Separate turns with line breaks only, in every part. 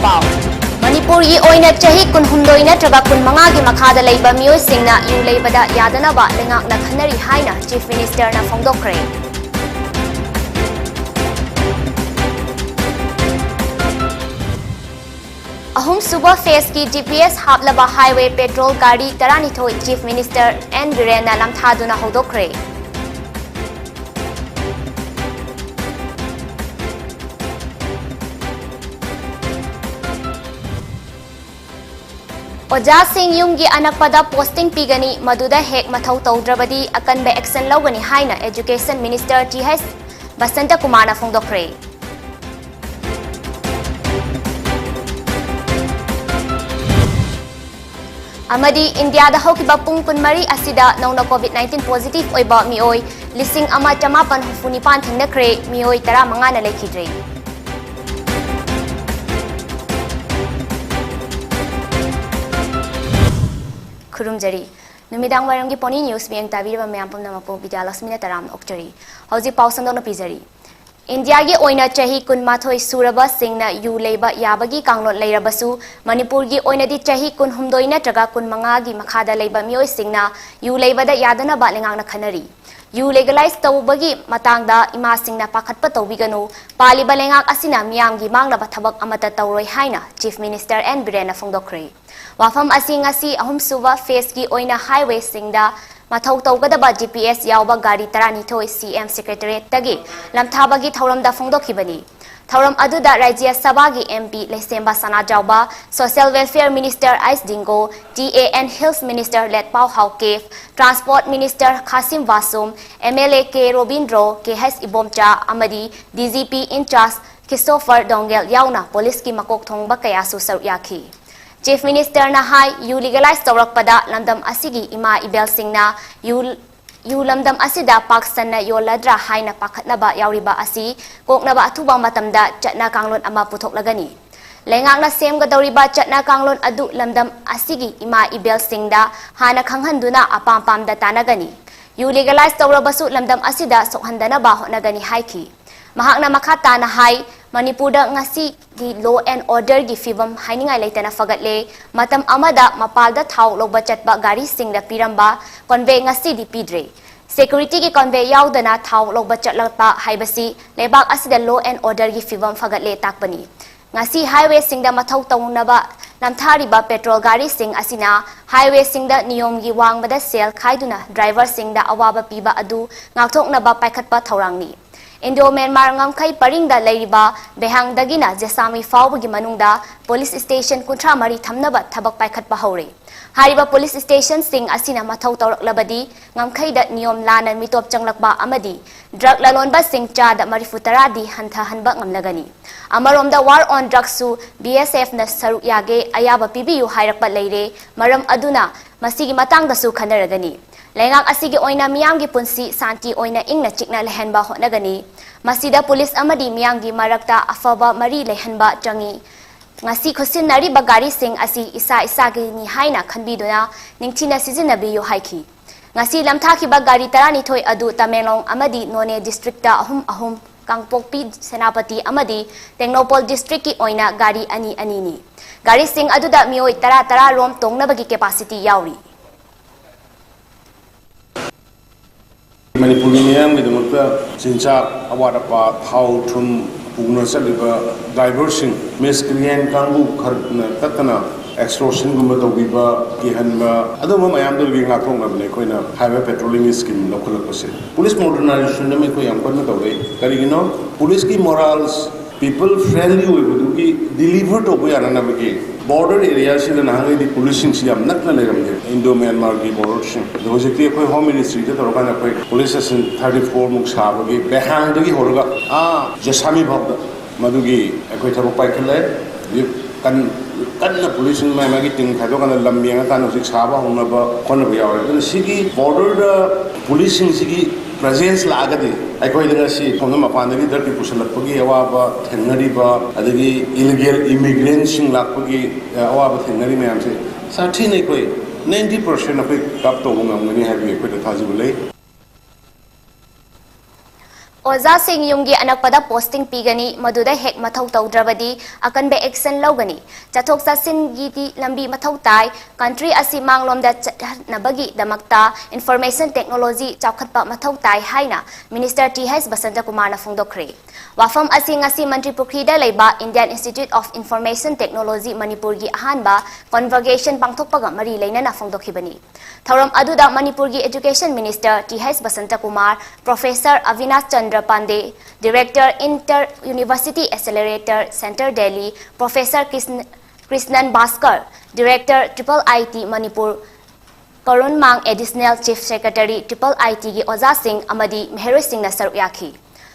pau Manipur gi oina chahi kun humdoi natraga kun manga gi makhada leiba mioi singna yu leibada yadana ba lengak na khanari haina Chief Minister na phongdokre Ahum suba phase ki GPS haplaba highway petrol gari tarani thoi Chief Minister N Birena lamthaduna hodokre Oja Singh Yumgi anakpada posting pigani maduda hek mathau tawdrabadi akanba action lawgani haina Education Minister TH Basanta Kumar phongdokre Amadi India da hokiba pung kunmari asida nauna COVID-19 positive oiba mioi lising ama chamapan hufunipan thingnakre mioi tara mangana lekhidre Kurumjari Numidang Warangi Pony News being Tabira Mampum Namapo BIDYALAXMI Taram Octory Hausi Pausandona Pizari India gi oina chahi kun mathoi suraba singna yu leiba yabagi kanglot leirabasu Manipur gi oina di chahi kun humdoina traga kun manga gi makhada leiba mioi singna yu leibada yadana ba lengang na khanari yu legalize tawbagi matangda ima singna pakhatpa tawbiganu paliba lengak asina miyam gi manglaba thabak amata tawroi haina Chief Minister N Birena phongdokre Wafam asingasi ahum suba phase gi oina highway singda Mathau tawgadaba GPS yawba gari tarani thoi CM Secretariat tagi lamthabagi thauramda phongdokhibani thauram aduda Rajya Sabha gi MP Lesemba Sana Jawba Social Welfare Minister Ice Dingo TAN Hills Minister Letpau Haukev Transport Minister Khasim Vasum MLA K Robindro KH Ibomcha amadi DGP in charge Christopher Dongel yauna police ki makok thongba kaya su saruk yakhi Chief Minister na hai yu legalize tawrakpada lamdam asigi ima ibel singna yu lamdam asida paksanna yoladra haina pakhatnaba yauriba asi koknaba athuba matamda chatna kanglon ama puthoklagani lengakna semgadoriba chatna kanglon adu lamdam asigi ima ibel singda hana khanghanduna apam pamda tanagani yu legalize tawrabasu lamdam asida sokhandana ba honagani haiki mahakna makhata na hai Manipur da ngasi gi law and order gi fibam hainingai leitana fagatle matam amada mapalda thau loba chatba gari singda piramba convey ngasi di pidre security gi convey yaudana thau loba chatlapa haibasi lebak asida law and order gi fibam fagatle takpani ngasi highway singda mathau tawnaba namthariba petrol gari sing asina highway singda niyom gi wangbada sel khaiduna driver singda awaba piba adu ngakthoknaba paikhatpa thaurangni Indo Myanmar ngamkai paringda leiriba behang dagina jesami fawbagi manungda police station kuntra mari thamnaba thabak paikhatpa hore hariba police station sing asina mathau tawraklabadi ngamkai da niyom lana mitop changlakba amadi drug lalonba sing cha da marifutara di hantha hanba ngamlagani amaromda war on drugs su BSF na saruk yage ayaba pibiyu hairakpa leire maram aduna masigi matangda su khanaragani Lengak asigi oina miyamgi punsi santi oina ingna chikna lehenba honagani masida police amadi miyamgi marakta afaba mari lehenba changi ngasi khosin nari bagari sing asi isa gi ni haina khanbiduna ningchina sizinabi yo haiki ngasi lamthaki bagari tarani thoi adu Tamenglong amadi None district ta ahum Kangpokpi Senapati amadi Tengnopol district ki oina gari ani ni gari sing aduda mioi tara rom tongnabagi capacity yauri
Manipur niyam gi damakta sinchak awadapa thau thum pugna saliba diversion miscreant kangbu kharna tatana extortion gumba tawbiba ki hanba adoma mayam dul gi ngathong nabne koina highway patrolling scheme lokalakose police modernization na me ko yam karna tawai karigino police ki morals people friendly hoibudu ki deliver to boyana na bagi border area sila nahangai di policing siyam nakna legamde Indo Myanmar ki border sing hojikti koi home ministry te torokana koi police station 34 muk sabagi behang dagi horoga jasami bhabda madugi koi thabo paikhle kan policing mai magi ting khado kana lambianga kan hojik saba hona ba kon ba yawre sigi border policing sigi presence lagadi aikoi daga si thongna mapandagi darti pusalapagi awaba thengnariba adagi illegal immigrants sing lakpagi awaba thengnari mayam se sathi nei koi 90% of it kap to ngamngani habi koi thajibulai
Ozasing yumgi anakpada posting pigani maduda hek mathau tawdrabadi akanbe action lawgani chathok sasin giti lambi mathau tai country asi manglomda nabagi damakta information technology chawkhatpa mathau tai haina minister TH Basanta Kumar na phongdokre wafam asi ngasi mantri pukrida leiba Indian Institute of Information Technology Manipur gi ahanba convocation pangthokpaga mari leina na phongdokhibani thoram aduda Manipur gi education minister TH Basanta Kumar professor Avinash Chandra Pandey, Director Inter University Accelerator Center Delhi, Professor Krishnan Bhaskar, Director Triple IT Manipur, Karun Mang Additional Chief Secretary Triple IT gi Oza Singh Amadi Meheroi Singh na saruk yakhi.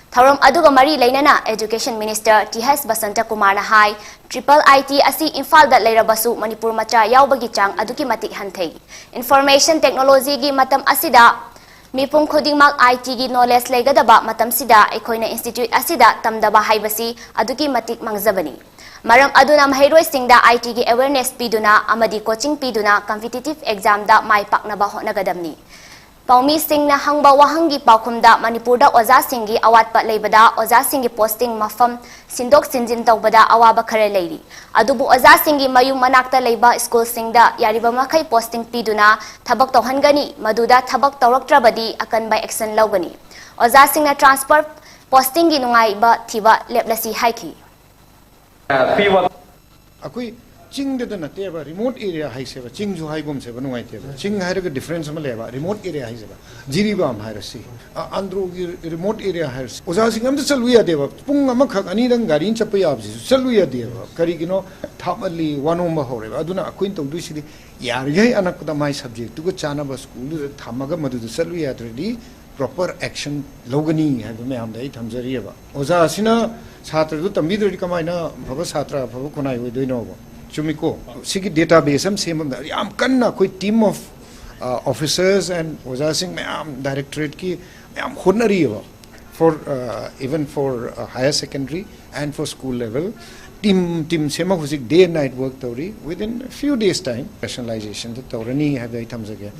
Thoram aduga mari lainana Education Minister TH Basanta Kumar na hai Triple IT asi Imphal da leirabasu Manipur macha yaubagi chang aduki matik hanthei. Information Technology gi matam asida Mipung khudingmak IT gi knowledge legadaba matam sida ekhoina institute asida tamdaba haibasi aduki matik mangjabani maram aduna mahairoi singda IT gi awareness piduna amadi coaching piduna competitive exam da mai paknaba honagadamni Paumi Singh na hangba wahangi paukhumda Manipurda Oza Singhi awatpa leibada Oza Singhi posting mafam sindok sinjin tawbada awaba khare leiri adubu Oza Singhi mayum manakta leiba school singda yariba makai posting piduna thabak tawhangani maduda thabak tawraktrabadi akan by action lawgani Oza Singh na transfer posting gi nungai ba thiba leplasi haiki
akui ching de na te ba remote area hai se ba ching ju hai gum se ba nuai te ba ching hai ga difference ma le ba remote area hai se ba jiri ba am hai ra si andro gi remote area hai oza singam de chalu ya de ba pung ama khak ani rang gari chap ya ji chalu ya de ba kari gi no thamali wanom ba hore ba aduna akuin tong du si yar gai anak da mai subject tu ko chana ba school de thamaga madu de chalu ya de proper action logani hai ba me am dai thamjari ba oza sina chhatra du tambi de kamai na bhava chhatra bhava konai hoi doi no ba Chumiko, Sigi database, I'm kanna koi team of officers and Oza Singh, I'm directorate ki, I'm honoriva for even for higher secondary and for school level. Team sema husik day and night work tauri within a few days time. Rationalization the taurani have the items again.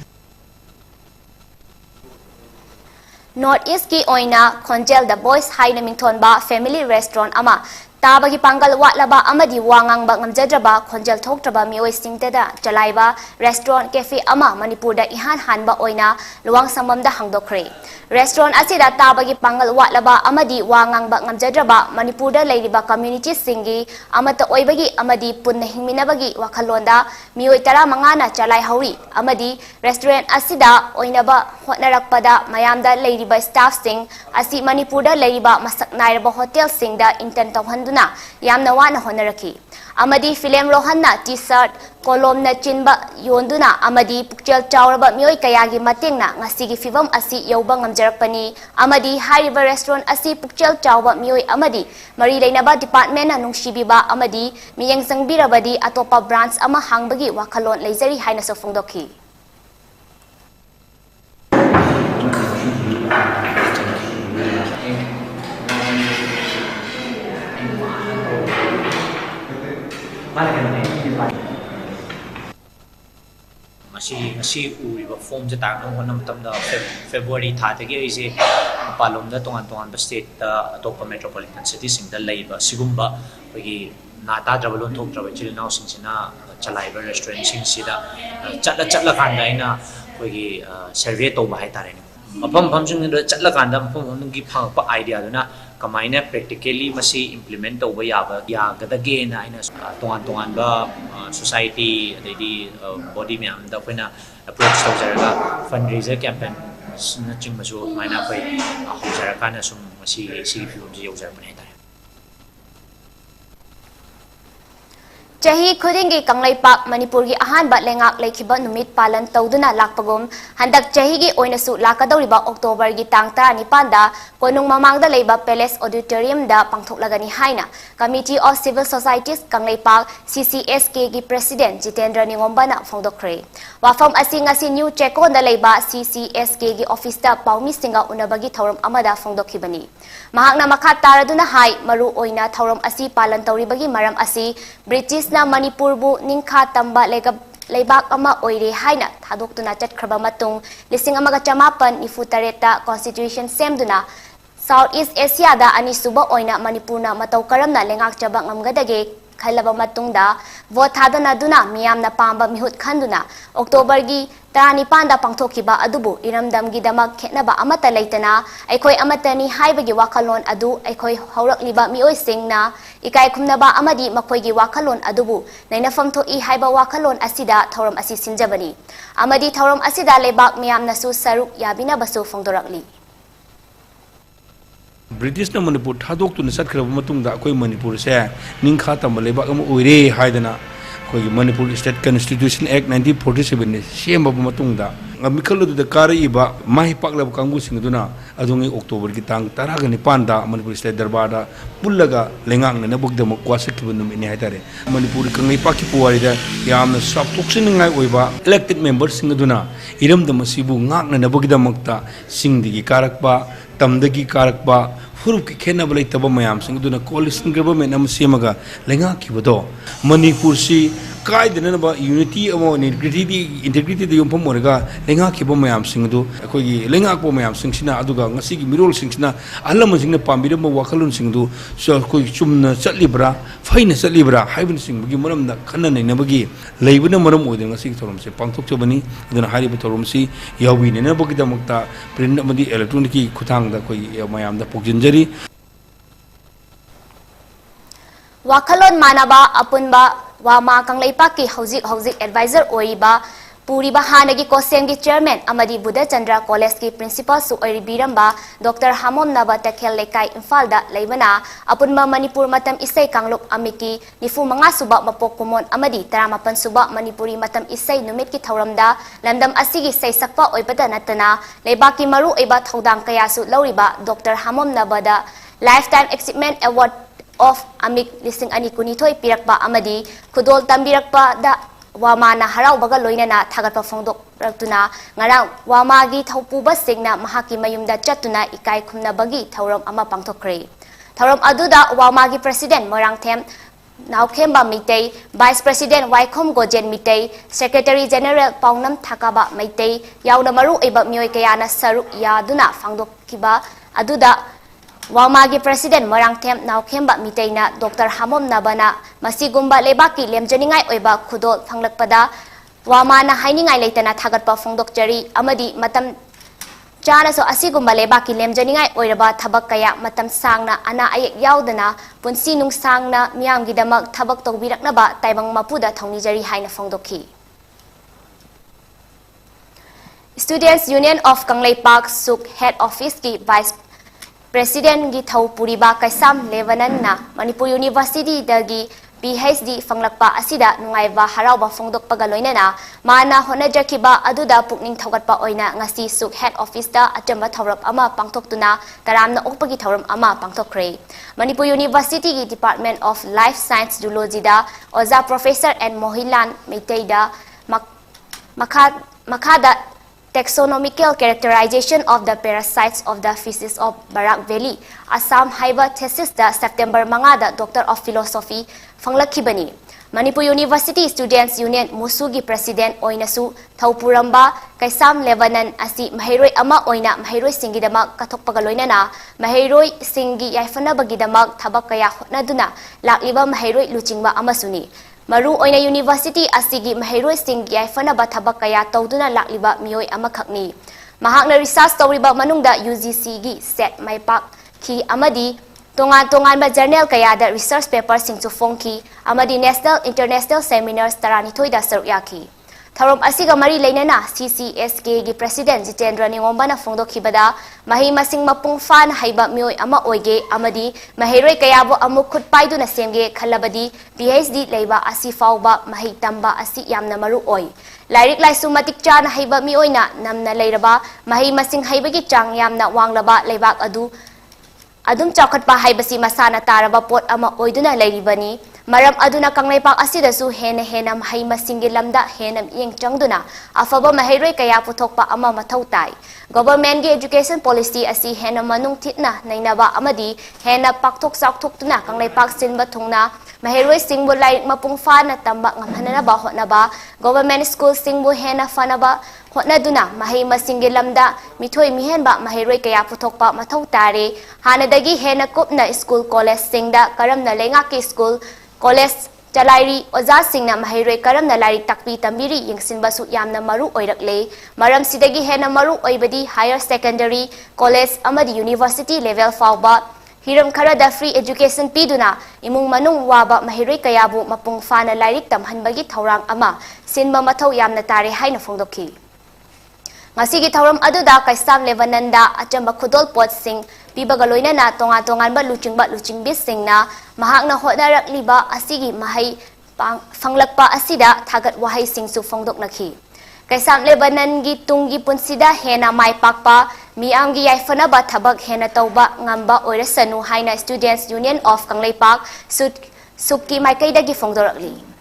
North East ki oina Konjel the Boys High Namington ba family restaurant ama Tabagi Pangal Watlaba Amadi Wangang Bangam Jadraba, Konjal Toktraba Mio Singtada, Jalaiba, Restaurant Cafe Ama, Manipurda Ihan Hanba Oina, Luang Samam da Hangdokre. Restaurant Asida Tabagi Pangal Watlaba Amadi Wangang Bangam Jadraba, Manipurda Ladyba Community Singi, Amata Oibagi Amadi Punnahiminabagi Wakalonda, Mio Tara Mangana, Jalai Hauri, Amadi, Restaurant Asida, Oinaba, Hotnarakpada, Mayamda Ladyba Staff Sing, Asi Manipurda Ladyba Masak Nairaba Hotel Sing da Intent of Yamna wana honaraki. Amadi film rohanna t-shirt kolom na chinba yonduna amadi pukchel chawraba miyoi kayagi matingna ngasigi fibam asi yawba ngamjarakpani amadi hariba restaurant asi pukchel chawba miyoi amadi mari lainaba department na nungsibiba amadi miyang sangbirabadi atopa branch ama hangbagi wakalon leizari haina so phongdokhi.
Masi uriba form je tang nong honam tam da February tha te ge ise palom da tongan ba state da atop metropolitan city sing da leiba sigumba gi nata travelon thok travel chilnau sing sina chalai ba restaurant sing sida chatla kan da ina gi survey to ba hai tare ni apam pham sing da chatla kan da pham gi phang pa idea na kamaina practically masi implement to ba ya gadage na ina tongan ba society the body me am da koina approach to jaraga fundraiser campaign na ching masu maina pai ho jaraka na sum masi film ji user bane ta
Chahi khudingi Kanglai Park Manipur gi ahanba lengak leikhiba numit palan tawduna lakpagom handak chahi gi oina su lakadawriba October gi tang 19 da konung mamangda leiba Palace Auditorium da pangthoklagani haina Committee of Civil Societies Kanglai Park CCSK gi President Jitendra Ningomba na phongdokre wafam asi ngasi new chekon da leiba CCSK gi office da paumi singa unabagi thoram amada phongdokhibani mahakna makha taraduna hai maru oina thoram asi palan tawribagi maram asi British na Manipur bu ningkha tamba leibak ama oire haina thadok tuna chatkraba matung lising amaga chamapan ifutaret ta constitution semduna South East Asia da anisuba oina Manipurna matau karamna lengak chaba ngamgadage khalaba matungda vote thadana duna miyamna pamba mihut khanduna October gi tarani panda pangthokiba adubu iramdam gi damak khetnaba amata leitana aikoi amatani haibagi wakalon adu aikoi haurakliba mioi singna ikai khumnaba amadi makoigi wakalon adubu nainafam thoi haiba wakalon asida thoram asi sinjabani amadi thoram asida lebak miyamna su saruk yabina basu phongdorakli
British na Manipur thadok tu nasat khraba matung da koi Manipur se ningkha tam lebak am oire haidana koi Manipur State Constitution Act 1947 ne semba matung da amikhalu da kari ba mahi paklab kangu singduna adungi October ki tang taraga ni panda Manipur State Darbar da pullaga lengang na bugda mo kwasak ki bunum ini haitare Manipur kangai paki puwari da yamna sab toksin ngai oiba elected members singduna iram da masibu ngak na bugda makta singdigi karakba tamdagi karakba furup ki khena balai taba mayam singduna coalition government am semaga lenga ki bodo Manipur si kai dena ba unity amo integrity de yompam morga lenga ki bo mayam singdu koi gi lenga ko mayam singsina aduga ngasi gi mirol singsina alam singna pambira mo wakalun singdu so koi chumna chatlibra faina chatlibra haibun singbugi maram na khana nei nabagi leibuna maram oide ngasi gi thorom se pangthok chobani aduna hari bu thorom si yawi ne nabagi damakta print amadi electronic ki khutang da koi mayam da pokjinjari
wakalon manaba apunba wama kanglaipa ki hauzik advisor oiba puriba hanagi kosem gi chairman amadi Buddha Chandra College ki principal su oiri biramba Dr. Hamom Naba Takhel Lekai Imphal da leibana apunma Manipur matam isai kangluk amiki nifu manga suba mapok kumon amadi 18 suba Manipuri matam isai numit ki thauramda landam asigi sai sakpa oibada natana leibaki maru oiba thodang kaya su lauriba Dr. Hamom Naba da Lifetime Achievement Award of Amik lising ani kunithoi pirakba amadi khudol tambirakpa da wama na harau baga loina na thagatpa phongdok raktuna ngarang wama gi thaupuba singna mahaki mayumda chatuna ikai khumna bagi thauram ama pangthokre thauram aduda wama gi president Morangthem Naukhemba Mitei Vice President Waikhom Gojen Mitei Secretary General Paunam Thakaba Mitei yauna maru eba mioi kayana saruk yaduna phangdokkiba aduda Wamagi President Morangthem Naukhemba Miteina Dr. Hamom Nabana Masigumba Lebaki Lemjaningai Oiba Khudol Phanglakpada Wamana Hainingai Leitana Thagatpa Phongdokjari Amadi Matam Chana so Asigumba Lebaki Lemjaningai Oiraba Thabak Kaya Matam Sangna Ana Ayek Yaudana Punsi Nung Sangna Miyamgi Damak Thabak Togbiraknaba Taibang Mapuda Thongnijari Haina Phongdokhi Students Union of Kanglei Park Suk Head Office ki Vice President gi thau puriba kaisam levanan na Manipur University dagi PhD fanglakpa asida nungaiba harauba phongdok pagaloina na mana honajakiba aduda pukning thogatpa oina ngasi suk head office da achamba thawrap ama pangthoktuna taramna okpagi thawram ama pangthokre Manipur University gi Department of Life Science Zoology da Oza Professor and Mohilan Meiteida makada Taxonomical characterization of the parasites of the fishes of Barak Valley, Assam Haiba thesis da September Mangada Doctor of Philosophy Fanglakibani. Manipur University Students Union Musugi President Oinasu Taupuramba Kaisam Lebanon asi Mahiroi ama oina Mahiroi Singi damak kathokpagaloina na Mahiroi Singi yaifana bagidamak thabakaya hotnaduna lakliba Mahiroi luchingba amasuni. Maru oina University asigi Mahiroi Singh yaifana bathabak kaya tawduna lakliba mioi amakhakni mahakna research tawriba manungda UGC gi set maipak ki amadi tongan ba journal kaya da research paper singchu fongki amadi national international seminars tarani thoida sarukyaki Tharom asiga mari leinana CCSK gi President Jitendra Ningombana phongdokhibada mahi masing mapung fan haiba mioi ama oige amadi mahiroi kayabo amuk khut paiduna semge khalabadi PhD leiba asi fauba mahi tamba asi yamna maru oi lairik laisu matik chana haiba mioina namna leiraba mahi masing haibagi chang yamna wanglaba leibak adum chakhatpa haibasi masana taraba pot ama oiduna leiribani Maram aduna kanglaipak asidasu hena mahai masingi lamda henam iyeng changduna afaba mahiroi kaya puthokpa ama mathautai government gi education policy asi hena manung thitna nainaba amadi hena pakthok sakthok tuna kanglaipak sinba thungna Mahiroi singbu laik mapung fana tamba ngamhanana ba hotnaba government school singbu hena fanaba hotnaduna mahai masinggi lamda mithoi mihenba mahiroi kaya puthokpa mathau tare hanadagi hena kupna school college singda karamna lengaki school college Chalairi Oza Singna Mahiroi Karamna Lari Takpi Tambiri Yingsinbasu Yamna Maru Oirakle Maram Sidagi Hena Maru Oibadi Higher Secondary College Amadi University Level Fauba Hiram Karada Free Education Piduna Imung Manung Waba Mahiroi Kayabu Mapung Fana Lairik Tamhanbagi Taurang Ama Sinba Mathau Yamna Tare Haina Fongdoki Ngasigi Tauram Aduda Kaisam Levananda Achamba Kudol Pot Sing Pibagaloina na tongan ba luching bis singna mahak na hotnarak liba asigi mahai fanglakpa asida thagat wahai singsu fongdok nakhi kaisam lebanan gi tungi punsida hena mai pakpa miam gi yaifana ba thabak hena tauba ngamba oirasanu haina Students Union of Kanglei Park sukki maikaida gi fongdorakli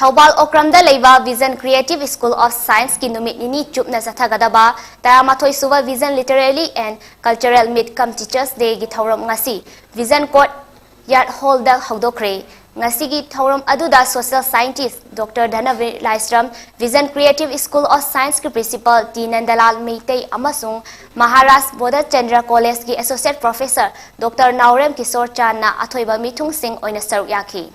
Thaubal Okramda Leiba Vision Creative School of Science ki numit nini chupna sathagadaba Taramathoi Suba Vision Literary and Cultural Meet Come Teachers Day gi thauram ngasi Vision Court Yard Hall da hogdokre ngasi gi thauram aduda Social Scientist Dr. Dhanavi Laistram Vision Creative School of Science ki Principal T Nandalal Meitei amasung Maharashtra Bodha Chandra College ki Associate Professor Dr. Naurem Kishore Chan na athoiba mithung sing oina saruk yakhi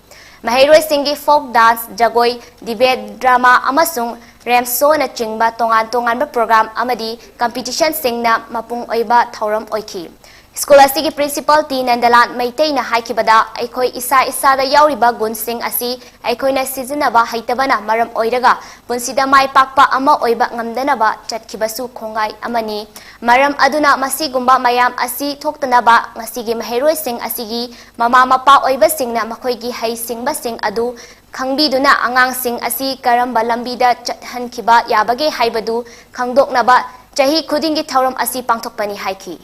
Mahiroi Singi folk dance, jagoi, debate, drama, amasung, remso na chingba tongan ba program amadi competition sing na mapung oiba thauram oiki. School asigi principal T Nandalan Maitei na haikibada aikoi isa da yauriba gun sing asi aikoi na sizinaba haitabana maram oiraga punsida mai pakpa ama oiba ngamdanaba chatkibasu khongai amani maram aduna masigumba mayam asi thoktanaba ngasigi mahiroi sing asigi mama mapa oiba singna makoigi hai singba sing adu khangbiduna angang sing asi karamba lambida chathankiba yabage haibadu khangdoknaba chahi khudingi thauram asi pangthokpani haiki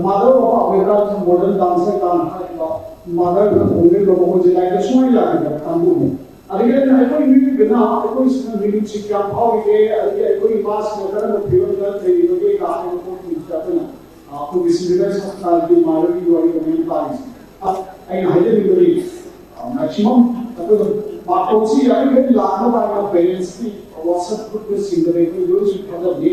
mother of American modern dancer mother only लोगों को जिलाएगा सुई लाएगा कांगू में अगर ये कोई भी बिना कोई इसमें मिली चिकिया भाव के ये कोई पास होकर वो फिर कर थे ये लोग एक आगे को जाते ना आपको किसी भी तरह से की मालूम की वाली कमी पाई अब आई हाइडे निकली मैक्सिमम तो बातों से अगर लाना पाएगा पेरेंट्स की व्हाट्सएप ग्रुप में सिंगल एक जो मतलब ये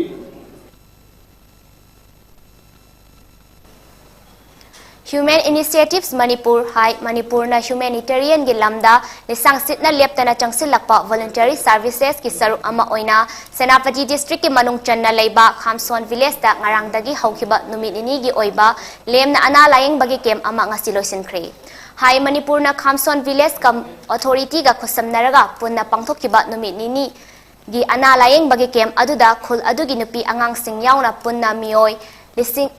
Human Initiatives Manipur Hai Manipur na humanitarian gi lamda lisang sitna leptana changsilakpa voluntary services ki saruk ama oina Senapati district ki manung channa leiba Khamson village da ngarangdagi haukiba numit ini gi oiba lemna ana layeng bagi kem ama ngasilosin kre Hai Manipur na Khamson village kam authority ga khosamnaraga punna pangthokiba numit nini gi ana layeng bagi kem aduda khul adugi nupi angang sing yauna punna mioi lising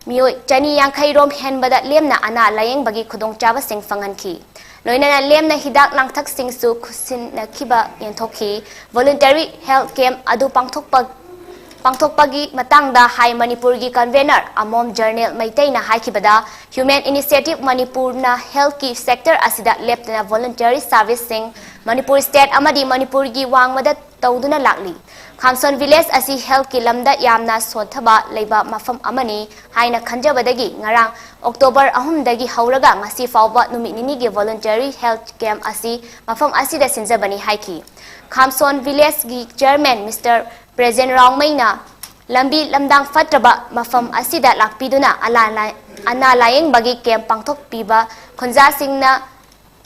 Mioi Chani Yankai Rom Henbada Lemna Ana Layeng Bagi Kudong Java Sing Fanganki. Loina Lemna Hidak Langtak Sing Su Kusin na Kiba Yantoki. Voluntary Health Camp Adu Pangtokpagi Matangda Hai Manipur gi Convener Amom Journal Maitei na Hai Kibada Human Initiative Manipur na Health Ki Sector Asida Left na Voluntary Service Sing Manipur State Amadi Manipur gi Wangmada Tauduna Lakli. Khamson village asi health ki lamda yamna sothaba leiba mafam amani haina khanjabadagi ngarang October 3 dagi hauraga ngasi fawba numit nini gi voluntary health camp asi mafam asi da sinjabani haiki Khamson village gi chairman Mr. President Rangmaina lambi lamdang fatraba mafam asi da lakpiduna ana layeng bagi camp pangthok piba khonja singna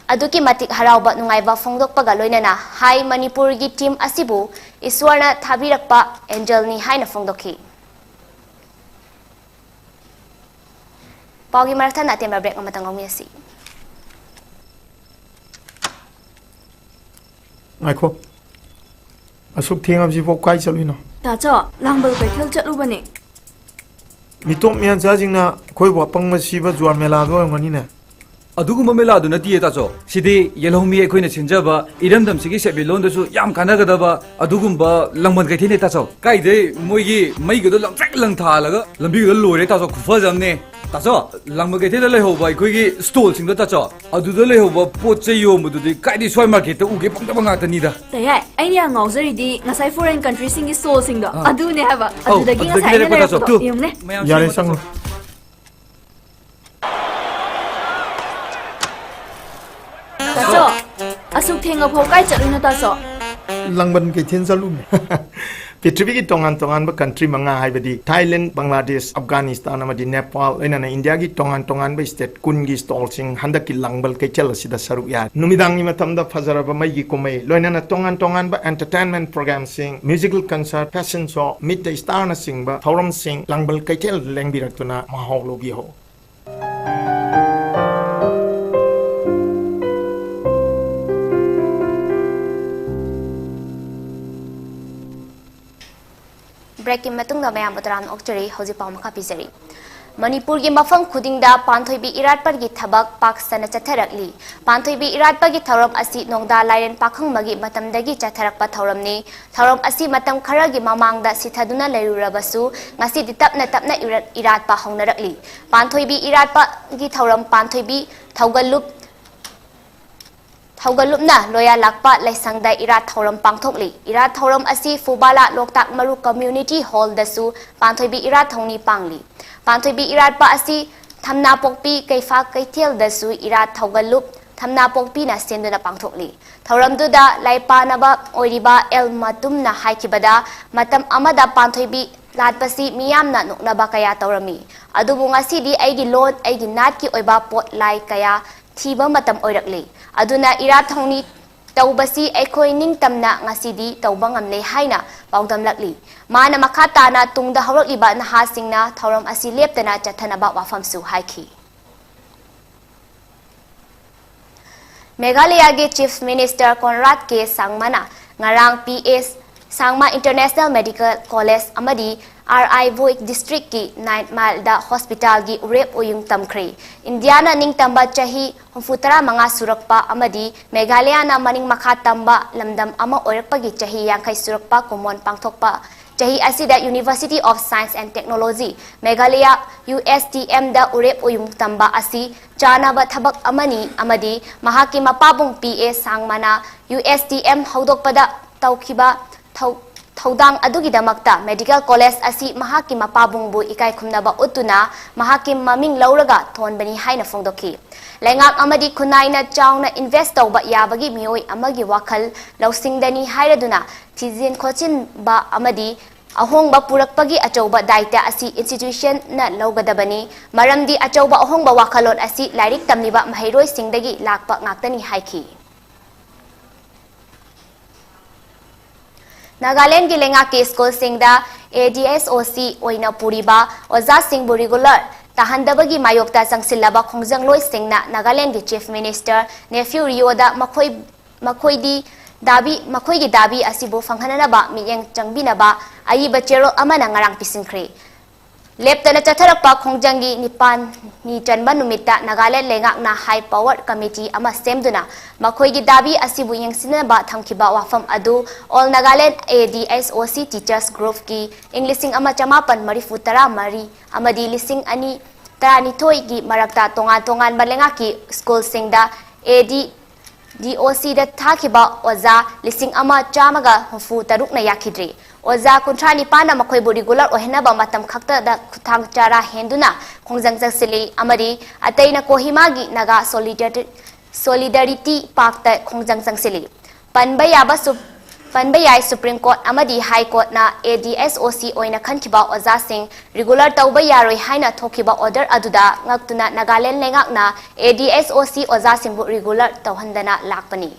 Aduki matik harauba nungaiba fongdok pagaloina na Hai Manipur gi team asibu iswarna thabirakpa angel ni haina fongdoki Paugi marathan atem break mamatang omiasi
Aiko Asuk thiang abji pok kai chalwino
Ta cho langbal bethel chatubani
Mitom mian cha jingna khoi bo pangma siba juar mela go ngani na
अदुगुम मेला दु नती ताचो सिदे येलोमी एखोइना सिनजबा इरमदम सिगी सेबिलोन दसु याम खानागदबा अदुगुम लंगमन कैथेने ताचो काइदे मोइगी मैगदो लंगट्रक लंगथालगा लंबिगदो लोरे ताचो खुफजमने ताचो लंगम कैथेदा लेहोबा एखोइगी stall सिंगदो ताचो अदुदो लेहोबा पोचे योमदुदि काइदि सोय market उगे पंगदबा गातनीदा
तयाय अइया ngawzaridi ngasai foreign country singi stall singdo adune haba adudagi ngasai ne yumne
यारे संग
taso asuk thenga phau kai chaluna taso
लंबन के थिन चलू पृथ्वी की तोंगान तोंगान कंट्री मंगा हाइबदी थाईलैंड बांग्लादेश अफगानिस्तान अमदी नेपाल लेना इंडिया की तोंगान तोंगान स्टेट कुन की स्टॉल सिंग हंदक की लंगबल के चल सिदा सरुक या नुमिदांग मतमदा फजरब मई की कुमई लोइना तोंगान तोंगान एंटरटेनमेंट प्रोग्राम सिंग musical concert fashion show meet the star न सिंग थौरम सिंग लंगबल के चल लेंबिरक्तुना माहौल लोगी हो
ब्रेक मतुंग मैम तराम ओक्चरी हौजी पाव मखा पिजरी मणिपुर की मफम खुदिंगदा पांथोइबी इराटपर की थबक पाकसन चथरकली पांथोइबी इराटपर की थौरम असी नोंगदा लाइरन पाखंग मगी मतमदगी चथरकप थौरमनी थौरम असी मतम खरगी ममांगदा सिथदुना लेरुरबसु ngasi ditapna tapna iratpa hongnarakli पांथोइबी इराटपा की थौरम पांथोइबी थौगलुपना लोया लाकपा लाइसंगदा इरात थौरम पांथोकली इरात थौरम असी फुबाला लोकताक मरु कम्युनिटी हॉल दसु पांथोइबी इरात थौनी पांगली पांथोइबी इराटपा असी थमना पोकपी कैफा कैथेल दसु इरात थौगलुप थमना पोकपी ना सेंदुना पांथोकली थौरमदुदा लाइपानबा ओइरिबा एल मतुमना हाइकिबदा मतम अमदा पांथोइबी लाटपसी मियामना नुकनबा कया तौरमी अदुबु ngasi di aigi loan aigi nat ki oiba pot lai kaya thiba matam oirakli aduna irat thongni tawbasi aikhoi ningtamna ngasidi tawba ngamle haina pawdamlakli mana makha tana tungda hawrakliba naha singna thauram asi leptana chathanaba wafamsu haiki Meghalaya ge Chief Minister Conrad K Sangmana ngarang PS Sangma International Medical College amadi RI Voik District ki 9 mile da hospital gi urep oyung tamkhri Indiana ning tamba chahi humfutara manga surakpa amadi Meghalaya na maning makha tamba lamdam ama oirakpa gi chahi yankai surakpa common pangthokpa chahi asida University of Science and Technology Meghalaya USTM da urep oyung tamba asi chana ba thabak amani amadi mahaki mapabung PA Sangmana USTM hodokpada tawkhiba थौदांग अदुगिदमक्ता medical college असि महाकी मपाबुंगबु इकाई खुमनबा उतुना महाकी ममिंग लौरगा थोनबनी हाइना फोंदोखी लेंगाक अमदी खुनाइना Chowna invest तौबा याबगी मियोय अमगी वाखल लौसिंगदनी हाइरदुना थिजिन खोचिन बा अमदी अहोंगबा पुरकपगी अचौबा दायित्व असि institution ना लौगदबनी मरमदी अचौबा अहोंगबा वाखलोन असि लाइरिक तमनिबा महिरोय सिंगदगी लाकपा ngaktani हाइखी Nagaland की लेंगा के स्कूल सिंगदा ADSOC ओइना पुरीबा ओजा सिंह रेगुलर ताहंदबगी मायोक्ता संगसिल्लाबा खोंजंगलोय सिंगना नागालैंड की चीफ मिनिस्टर नेफ्यू रियोदा मखोई की दाबी असिबो फंगहननबा मियेंग चंगबिनबा अयिबा चेरो अमना ngarang पिसिनख्रे लेप्तना चथरपा खोंजंगी निपान नि चनबा नुमिता नागालैंड लेंगाकना हाई पावर कमिटी अमा सेमदुना मखोई दाबी असिबु यंगसिनबा थंखिबा वाफम अदु all Nagaland ADSOC teachers group की इंग्लिशिंग अमा चमापन मरिफुतरा मरी अमदी लिसिंग अनि तरानिथोई की मरक्ता तोंगान तोंगान बलेंगा की स्कूल सिंगदा ADDOC दा थाखिबा ओजा लिसिंग अमा चामगा हुफु तरुकना याखिद्री ओजा कुंथ्रा निपाना मखोइबु रेगुलर ओहेनबा मतम खक्ता दा खुथांग चारा हेंदुना खोंजंग जंगसिली अमरी अतैना कोहिमागी नागा सोलिडरिटी पार्क खोंजंग जंगसिली पनबा याय सुप्रीम कोर्ट अमदी हाई कोर्ट ना ADSOC ओइना खनखिबा ओजा सिंह रेगुलर तौबा यारोय हाइना थोखिबा ऑर्डर अदुदा ngakतुना नागालैंड लेंगाकना ADSOC ओजा सिंहबु रेगुलर तौहंदना लाकपनी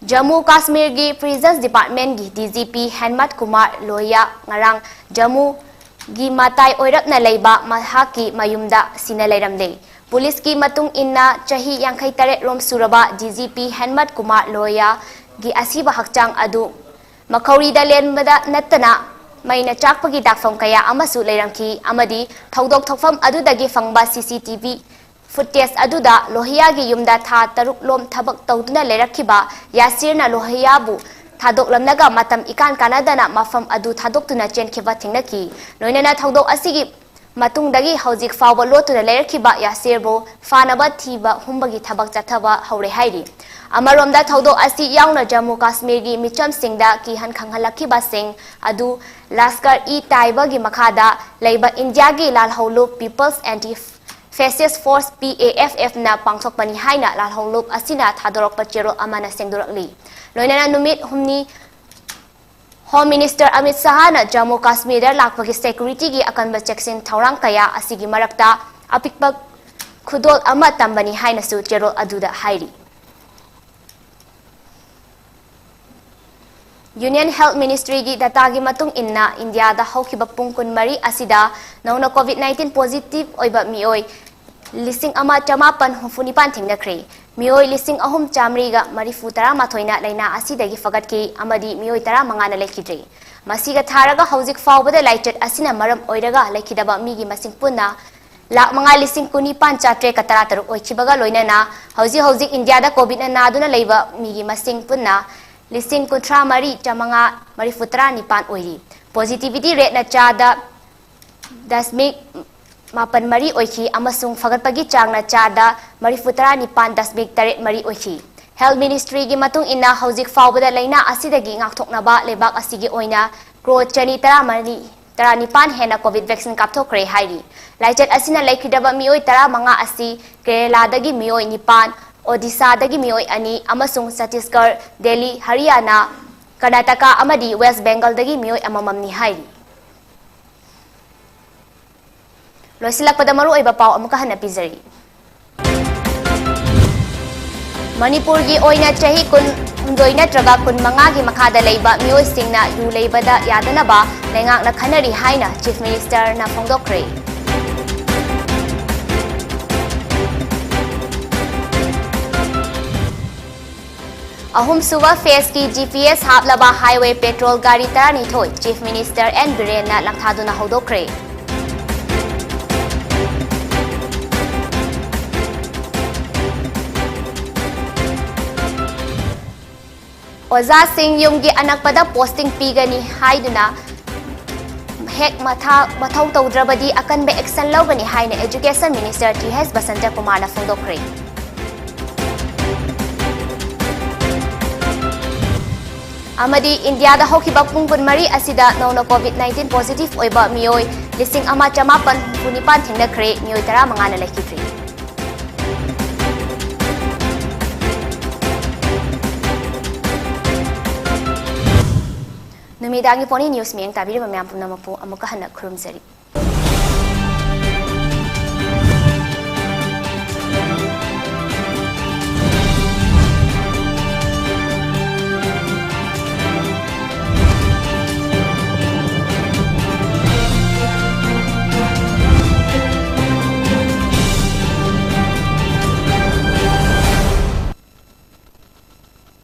जम्मू कश्मीर की प्रिजन्स डिपार्टमेंट की DGP हेमंत कुमार लोहिया ngarang जम्मू की माताई ओइरकना लेबा महाकी मयुमदा सिना लेरमदे पुलिस की मतुंग इन्ना चाही 53 रोम सुरबा DGP हेमंत कुमार लोहिया की असीबा हकचांग अदु मखौरीदा लेनबदा नत्तना ꯃꯩꯅ ꯆꯥꯛꯄꯒꯤ ꯗꯥꯛꯐꯝ ꯀꯌꯥ ꯑꯃꯁꯨ ꯂꯩꯔꯝꯈꯤ ꯑꯃꯗꯤ ꯊꯧꯗꯣꯛ ꯊꯣꯛꯐꯝ ꯑꯗꯨꯗꯒꯤ ꯐꯪꯕ CCTV ꯐꯨꯇꯦꯖ ꯑꯗꯨꯗ ꯂꯣꯍꯤꯌꯥꯒꯤ ꯌꯨꯝꯗ ꯊꯥ 6 ꯂꯣꯝ ꯊꯕꯛ ꯇꯧꯗꯨꯅ ꯂꯩꯔꯛꯈꯤꯕ ꯌꯥꯁꯤꯔꯅ ꯂꯣꯍꯤꯌꯥꯕꯨ ꯊꯥꯗꯣꯛꯂꯝꯂꯒ ꯃꯇꯝ ꯏꯀꯥꯟ ꯀꯥꯟꯅꯗꯅ ꯃꯐꯝ ꯑꯗꯨ ꯊꯥꯗꯣꯛꯇꯨꯅ ꯆꯦꯟꯈꯤꯕ ꯊꯦꯡꯅꯈꯤ ꯂꯣꯏꯅꯅ ꯊꯧꯗꯣꯛ ꯑꯁꯤꯒꯤ ꯃꯇꯨꯡꯗꯒꯤ ꯍꯧꯖꯤꯛ ꯐꯥꯎꯕ ꯂꯣꯠꯇꯨꯅ ꯂꯩꯔꯛꯈꯤꯕ ꯌꯥꯁꯤꯔꯕꯨ ꯐꯥꯅꯕ ꯊꯤꯕ ꯍꯨꯝꯕꯒꯤ ꯊꯕꯛ ꯆꯠꯊꯕ ꯍꯧꯔꯦ ꯍꯥꯏꯔꯤ ꯑꯃꯔꯣꯝꯗ ꯊꯧꯗꯣꯛ ꯑꯁꯤ ꯌꯥꯎꯅ ꯖꯝꯃꯨ ꯀꯥꯁꯃꯤꯔꯒꯤ ꯃꯤꯆꯝꯁꯤꯡꯗ ꯀꯤꯍꯟ ꯈꯪꯍꯜꯂꯛꯈꯤꯕꯁꯤꯡ ꯑꯗꯨ ꯂꯁꯀꯔ-ꯏ-ꯇꯥꯏꯕꯒꯤ ꯃꯈꯥꯗ ꯂꯩꯕ ꯏꯟꯗꯤꯌꯥꯒꯤ ꯂꯥꯜꯍꯧꯂꯨꯞ ꯄꯤꯄꯜꯁ ꯑꯦꯟꯇꯤ ꯐꯦꯁꯤꯁ ꯐꯣꯔꯁ PAFF-ꯅ ꯄꯥꯡꯊꯣꯛꯄꯅꯤ ꯍꯥꯏꯅ ꯂꯥꯜꯍꯧꯂꯨꯞ ꯑꯁꯤꯅ ꯊꯥꯗꯣꯔꯛꯄ ꯆꯦꯔꯣꯜ ꯑꯃꯅ ꯁꯦꯡꯗꯣꯔꯛꯂꯤ ꯂꯣꯏꯅꯅ ꯅꯨꯃꯤꯠ ꯍꯨꯝꯅꯤ Home Minister Amit Shahana Jammu Kashmir lakpagi security gi akanba cheksin thaurang kaya asigi marakta apikpa khudol ama tambani haina su chero aduda hairi Union Health Ministry gi data gi matung inna India da haukiba pungkun mari asida nauna COVID-19 positive oiba mioi lising ama chamapan hufunipan thingnakhre mioi lising ahum chamriga marifu tara mathoina laina asidagi fagatki amadi mioi tara mangana lekidre masiga tharaga hauzik fawbada laichet asina maram oiraga lekidaba migi masing punna lak manga lising kuni pancha tre katara taru oichibaga loinana hauzik India da covid na naduna leiba migi masing punna lising kutra mari chamanga marifu tara nipan oiri positivity rate na chada dasmik Mapan mari oiki amasung fagatpagi changna chada marifutara nipan dasmik taret mari oiki Health Ministry gi matung inna hauzik fawbada laina asidagi ngakthoknaba lebak asigi oina kro chani tara nipan hena covid vaccine kapthokre hairi laichet asina laikidaba mioi tara manga asi Kerala dagi mioi nipan Odisha dagi mioi ani amasung Chhattisgarh Delhi Haryana Karnataka amadi West Bengal dagi mioi amamamni hairi Loisilak pada maru oiba pau amuka hana pizari Manipur gi oina chahi kun hundoina traga kun manga gi makhada leiba mioi singna yu leibada yadanaba lengak na khanari haina Chief Minister na phongdokre Ahum suwa phase ki GPS haplaba highway petrol gari tarani thoi Chief Minister N Biren na langthaduna hodokre Oza Singh Yumgi anakpada posting pigani haiduna hek mathau tawdrabadi akanbe action lawgani haina Education Minister TS Basanta Kumar na phongdokre Amadi India da hokiba pungpun mari asida nauna COVID-19 positive oiba mioi lising ama chamapan punipan thingnakhre mioi tara mangana lekidri Numidangi poni news miyang tabiri ba mayam pumnamapu amuka hana khurumzari